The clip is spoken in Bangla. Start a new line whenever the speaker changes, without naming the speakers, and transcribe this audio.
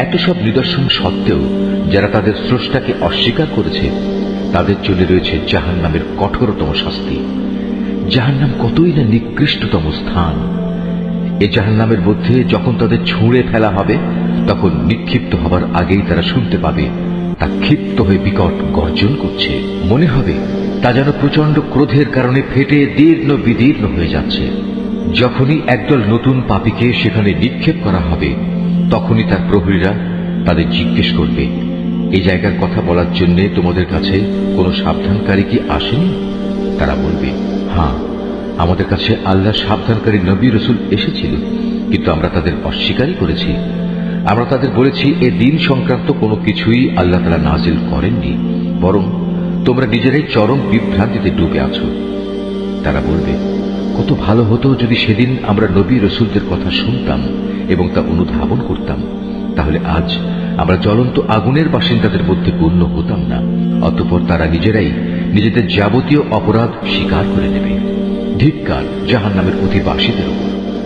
এত সব নিদর্শন সত্ত্বেও যারা তাদের স্রষ্টাকে অস্বীকার করেছে তাদের জন্য রয়েছে জাহান্নামের কঠোরতম শাস্তি। জাহান্নাম কতই না নিকৃষ্টতম স্থান। এই জাহান্নামের মধ্যে যখন তাদের ছুঁড়ে ফেলা হবে তখন নিক্ষিপ্ত হবার আগেই তারা শুনতে পাবে তা ক্ষিপ্ত হয়ে বিকট গর্জন করছে। মনে হবে তা যেন প্রচন্ড ক্রোধের কারণে ফেটে দীর্ণ বিদীর্ণ হয়ে যাচ্ছে। যখনই একদল নতুন পাপীকে সেখানে নিক্ষেপ করা হবে তখনই তার প্রহরীরা তাদের জিজ্ঞেস করবে, এই জায়গার কথা বলার জন্য তোমাদের কাছে কোনো সাবধানকারী কি আসেনি? তারা বলবে, হ্যাঁ, আমাদের কাছে আল্লাহ সাবধানকারী নবী রসুল এসেছিল, কিন্তু আমরা তাদের অস্বীকারই করেছি। আমরা তাদের বলেছি এ দিন সংক্রান্ত কোনো কিছুই আল্লাহ তাআলা নাজিল করেননি, বরং তোমরা নিজেরাই চরম বিভ্রান্তিতে ডুবে আছো। তারা বলবে, কত ভালো হতো যদি সেদিন আমরা নবী রসুলদের কথা শুনতাম এবং তা অনুধাবন করতাম, তাহলে আজ আমরা জ্বলন্ত আগুনের বাসিন্দাদের মধ্যে গণ্য হতাম না। অতঃপর তারা নিজেরাই নিজেদের যাবতীয় অপরাধ স্বীকার করে নেবে। ধিক্কার জাহান্নামের অধিবাসীদের উপর।